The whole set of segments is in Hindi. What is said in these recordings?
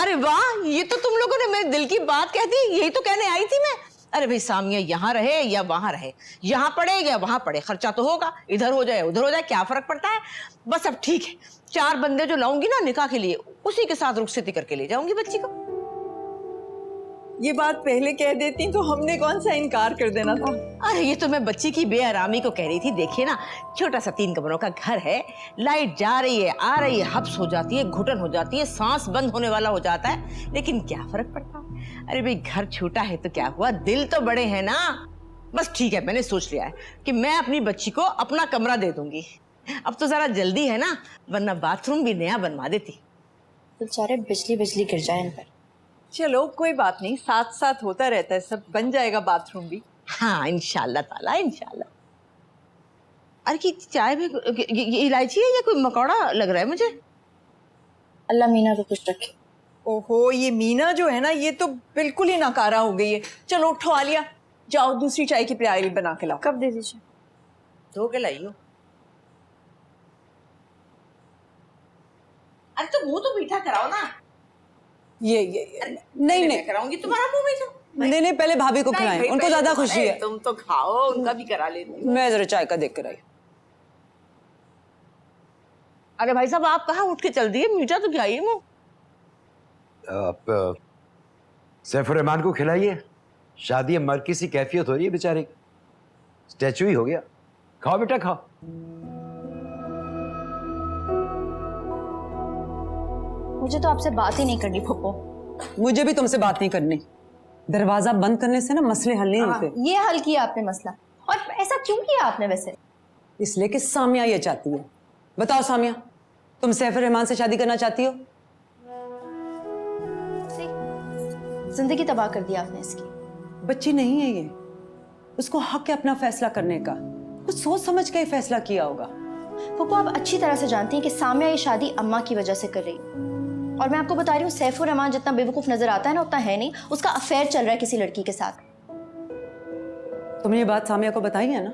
अरे वाह, ये तो तुम लोगों ने मेरे दिल की बात कह दी। यही तो कहने आई थी मैं। अरे भाई सामिया यहाँ रहे या वहां रहे, यहाँ पड़े या वहां पड़े, खर्चा तो होगा, इधर हो जाए उधर हो जाए, क्या फर्क पड़ता है। बस अब ठीक है, 4 बंदे जो लाऊंगी ना निकाह के लिए, उसी के साथ रुखसती करके ले जाऊंगी बच्ची को। ये बात पहले कह देती तो हमने कौन सा इनकार कर देना था। अरे ये तो मैं बच्ची की बेआरामी को कह रही थी। देखिए ना, छोटा सा 3 कमरों का घर है, लाइट जा रही है आ रही है, हब्स हो जाती है, घुटन हो जाती है, सांस बंद होने वाला हो जाता है, लेकिन क्या फर्क पड़ता है। अरे भाई घर छोटा है तो क्या हुआ, दिल तो बड़े हैं ना। बस ठीक है, मैंने सोच लिया है कि मैं अपनी बच्ची को अपना कमरा दे दूंगी। अब तो जरा जल्दी है ना, वरना बाथरूम भी नया बनवा देती। बेचारे बिजली बिजली गिर जाए इन पर। चलो कोई बात नहीं, साथ साथ होता रहता है, सब बन जाएगा बाथरूम भी। हाँ इंशाल्लाह ताला, इंशाल्लाह। अरे की चाय में ये इलायची है या कोई मकौड़ा लग रहा है मुझे। अल्लाह मीना को खुश रखे। ओहो, ये मीना जो है ना, ये तो बिल्कुल ही नाकारा हो गई है। चलो उठो आलिया, जाओ दूसरी चाय की प्याली बना के लाओ। कब दे दीजिए? धो के लाई हो। अरे तो मुंह तो मीठा कराओ ना। ये नहीं नहीं कराऊंगी तुम्हारा मुंह मीठा। नहीं नहीं, पहले भाभी को खिलाएं, उनको ज्यादा खुशी है। तुम तो खाओ, उनका भी करा लेती हूँ। मैं जरा चाय का देख कर आई। अरे भाई साहब, आप कहाँ उठ के चल दिए, मीठा तो क्या ही मुंह। आप सैफुर रहमान को खिलाइए, शादी मर की सी कैफियत हो रही है बेचारे की, स्टैचू ही हो गया। खाओ बेटा खाओ। मुझे तो आपसे बात ही नहीं करनी फुप्पो। मुझे भी तुमसे बात नहीं करनी। दरवाजा बंद करने से ना मसले हल नहीं होते। ये हल किया आपने मसला, और ऐसा क्यों किया आपने वैसे? इसलिए कि सामिया ये चाहती है। बताओ सामिया, तुम सैफुर रहमान से शादी करना चाहती हो? जिंदगी तबाह कर दी आपने इसकी। बच्ची नहीं है ये, उसको हक है अपना फैसला करने का। कुछ सोच समझ के ही फैसला किया होगा। फुप्पो आप अच्छी तरह से जानती हैं कि सामिया ये शादी अम्मा की वजह से कर रही है। और मैं आपको बता रही हूँ, सैफुर रहमान जितना बेवकूफ नजर आता है ना, उतना है नहीं। उसका अफेयर चल रहा है किसी लड़की के साथ। तुमने ये बात सामिया को बताई है ना,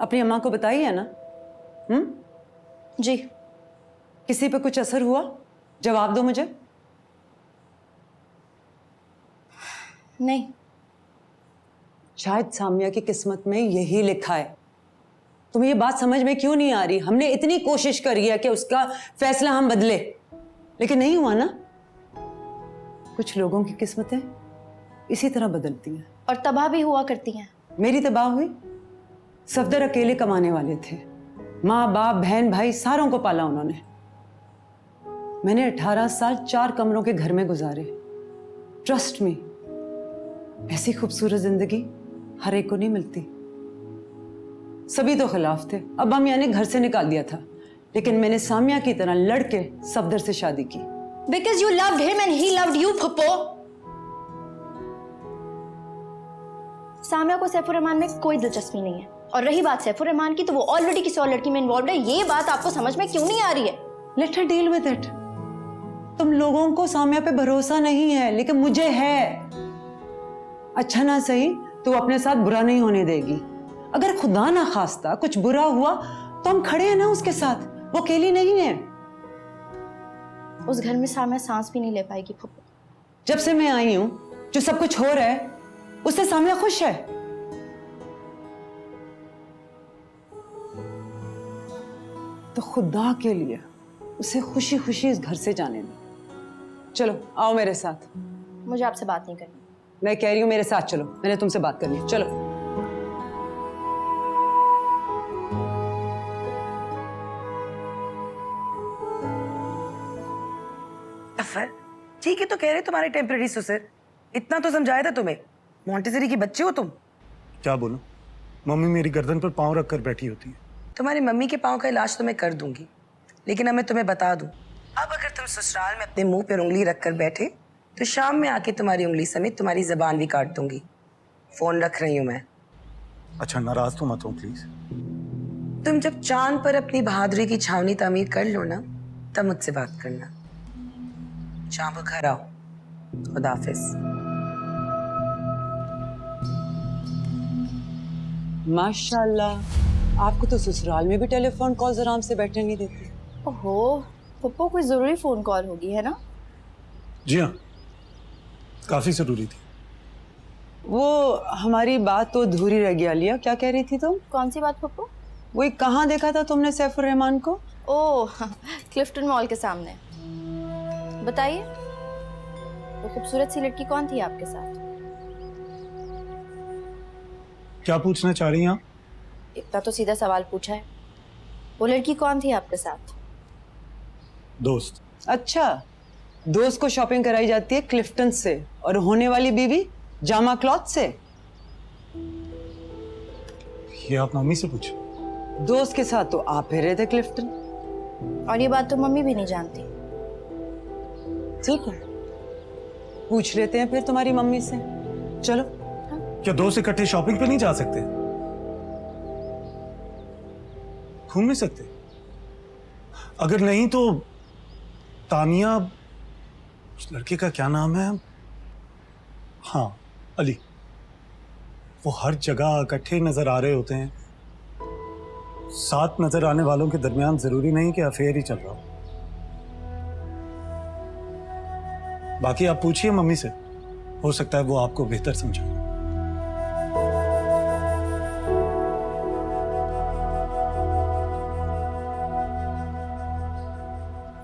अपनी अम्मा को बताई है ना? जी। किसी पे कुछ असर हुआ? जवाब दो मुझे। नहीं। शायद सामिया की किस्मत में यही लिखा है। तुम्हें ये बात समझ में क्यों नहीं आ रही? हमने इतनी कोशिश करी है कि उसका फैसला हम बदले, लेकिन नहीं हुआ ना। कुछ लोगों की किस्मतें इसी तरह बदलती हैं। और तबाह भी हुआ करती हैं। मेरी तबाह हुई? सफदर अकेले कमाने वाले थे, माँ बाप बहन भाई सारों को पाला उन्होंने। मैंने 18 साल 4 कमरों के घर में गुजारे। ट्रस्ट मी, ऐसी खूबसूरत जिंदगी हर एक को नहीं मिलती। सभी तो खिलाफ थे, अब हम यानी घर से निकाल दिया था, लेकिन मैंने सामिया की तरह लड़के सफदर से शादी की। Because you loved him and he loved you, फुप्पो। Samia को सैफुर रहमान में कोई दिलचस्पी नहीं है। और रही बात सैफुर रहमान की, तो वो ऑलरेडी किसी और लड़की में इन्वॉल्व है। ये बात आपको समझ में क्यों नहीं आ रही है? Let her deal with it. तुम लोगों को सामिया पे भरोसा नहीं है, लेकिन मुझे है। अच्छा ना सही तो अपने साथ बुरा नहीं होने देगी। अगर खुदा ना खास्ता कुछ बुरा हुआ तो हम खड़े हैं ना उसके साथ, वो अकेली नहीं है। उस घर में सामिया सांस भी नहीं ले पाएगी फुप्पो। जब से मैं आई हूं, जो सब कुछ हो रहा है उससे सामिया खुश है। तो खुदा के लिए उसे खुशी खुशी इस घर से जाने दो। चलो आओ मेरे साथ। मुझे आपसे बात नहीं करनी। मैं कह रही हूं मेरे साथ चलो, मैंने तुमसे बात करनी है। चलो। अफर, ठीक है तो कह रहे तुम्हारे टेम्परेरी सुसर, इतना तो समझाया था तुम्हें। मोंटेसरी की बच्चे हो तुम। क्या बोलूं? मम्मी मेरी गर्दन पर पांव रख कर बैठी होती है। तुम्हारी मम्मी के पाँव का इलाज तो मैं कर दूंगी, लेकिन अब मैं तुम्हें बता दूं, अब अगर तुम ससुराल में अपने मुंह पर उंगली रख कर बैठे तो शाम में आके तुम्हारी उंगली समेत तुम्हारी जबान भी काट दूंगी। फोन रख रही हूं मैं। अच्छा नाराज तो मत हो प्लीज। तुम जब चांद पर अपनी बहादुरी की छावनी तामीर कर लो ना, तब मुझसे बात करना। शाम को घर आओ। खुदा हाफिज। माशाल्लाह, आपको तो ससुराल में भी टेलीफोन कॉल्स आराम से बैठने नहीं देते। ओहो, पप्पो कोई जरूरी फोन कॉल होगी है ना? जी हाँ, काफी जरूरी थी। वो हमारी बात तो अधूरी रह गई आलिया, क्या कह रही थी तुम? कौन सी बात पप्पू? वही कहाँ देखा था तुमने सैफुर रहमान को? ओह, क्लिफ्टन मॉल के सामने। बताइए, वो खूबसूरत सी लड़की कौन थी आपके साथ? क्या पूछना चाह रही हैं आप? इतना तो सीधा सवाल पूछा है। वो लड़की कौन थी आपके साथ? दोस्त। अच्छा, दोस्त को शॉपिंग कराई जाती है क्लिफ्टन से और होने वाली बीवी जामा क्लॉथ से। ये आप मम्मी से पूछो। दोस्त के साथ तो आप फिर रहे थे क्लिफ्टन। और ये बात तो मम्मी भी नहीं जानती। ठीक है, पूछ लेते हैं फिर तुम्हारी मम्मी से। चलो। क्या दोस्त इकट्ठे शॉपिंग पे नहीं जा सकते? घूम नहीं सकते? अगर नहीं तो तानिया, उस लड़के का क्या नाम है? हाँ, अली। वो हर जगह इकट्ठे नजर आ रहे होते हैं। साथ नजर आने वालों के दरमियान जरूरी नहीं कि अफेयर ही चल रहा हो। बाकी आप पूछिए मम्मी से, हो सकता है वो आपको बेहतर समझाए।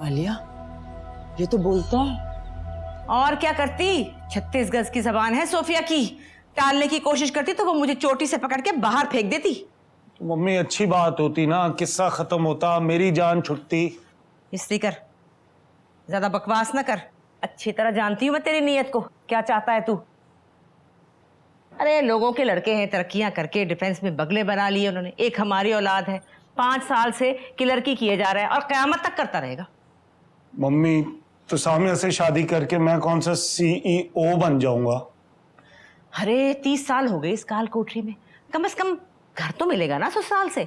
आलिया, ये तो बोलता है। और क्या करती? 36 गज की जबान है सोफिया की। टालने की कोशिश करती तो वो मुझे चोटी से पकड़ के बाहर फेंक देती। मम्मी अच्छी बात होती ना, किस्सा खत्म होता, मेरी जान छुटती। इसलिए कर, ज्यादा बकवास ना कर। अच्छी तरह जानती हूँ मैं तेरी नीयत को, क्या चाहता है तू। अरे लोगों के लड़के हैं, तरक्कियां करके डिफेंस में बगले बना लिए उन्होंने। एक हमारी औलाद है, 5 साल से क्लर्की किए जा रहा है और कयामत तक करता रहेगा। मम्मी, तो सामने से शादी करके मैं कौन सा CEO बन जाऊंगा? अरे 30 साल हो गए इस काल कोठरी में, कम से कम घर तो मिलेगा ना ससुराल से।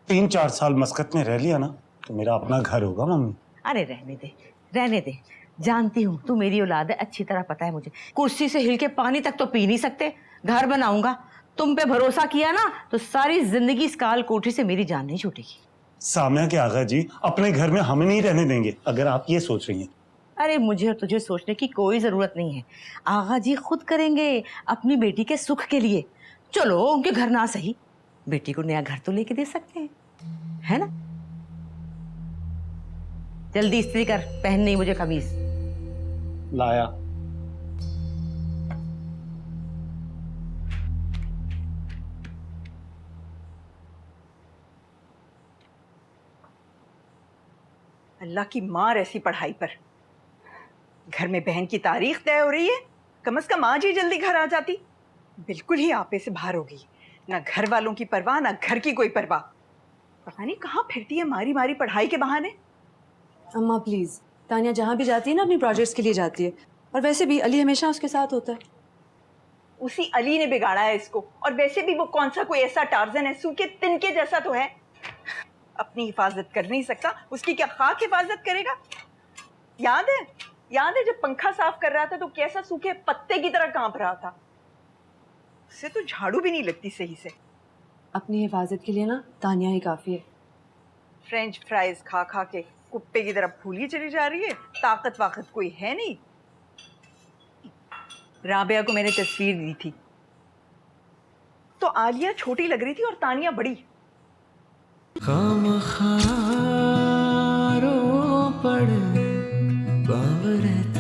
3-4 साल मस्कत में रह लिया ना तो मेरा अपना घर होगा मम्मी। अरे रहने दे, रहने दे। जानती हूँ तू मेरी औलाद है, अच्छी तरह पता है मुझे। कुर्सी से हिल के पानी तक तो पी नहीं सकते। घर बनाऊंगा, तुम पे भरोसा किया ना तो सारी जिंदगी इस काल कोठरी से मेरी जान नहीं छूटेगी। सामने के आगा जी अपने घर में हमें नहीं रहने देंगे, अगर आप ये सोच रही हैं। अरे मुझे और तुझे सोचने की कोई जरूरत नहीं है। आगा जी खुद करेंगे अपनी बेटी के सुख के लिए। चलो उनके घर ना सही, बेटी को नया घर तो लेके दे सकते हैं, है ना? जल्दी इस्त्री कर, पहन नहीं मुझे कमीज। लाया। अल्लाह की मार ऐसी पढ़ाई पर। घर में बहन की तारीख तय हो रही है, कम से कम आज ही जल्दी घर आ जाती। बिल्कुल ही आपे से बाहर हो गई, ना घर वालों की परवाह ना घर की कोई परवाह। पता नहीं कहाँ फिरती है मारी मारी पढ़ाई के बहाने। अम्मा प्लीज, तानिया जहाँ भी जाती है ना अपनी प्रोजेक्ट्स के लिए जाती है, और वैसे भी अली हमेशा उसके साथ होता है। उसी अली ने बिगाड़ा है इसको, और वैसे भी वो कौन सा कोई ऐसा टार्जन है, सूखे तिनके जैसा तो है। अपनी हिफाजत कर नहीं सकता, उसकी क्या खाक हिफाजत करेगा? याद है जब पंखा साफ कर रहा था तो कैसा सूखे पत्ते की तरह कांप रहा था। उससे तो झाड़ू भी नहीं लगती सही से। अपनी हिफाजत के लिए ना तानिया ही काफी है। फ्रेंच फ्राइज खा खा के कुत्ते की तरह फूली चली जा रही है, ताकत वाकत कोई है नहीं। राबिया को मैंने तस्वीर दी थी तो आलिया छोटी लग रही थी और तानिया बड़ी। खामखारों पड़ बावरत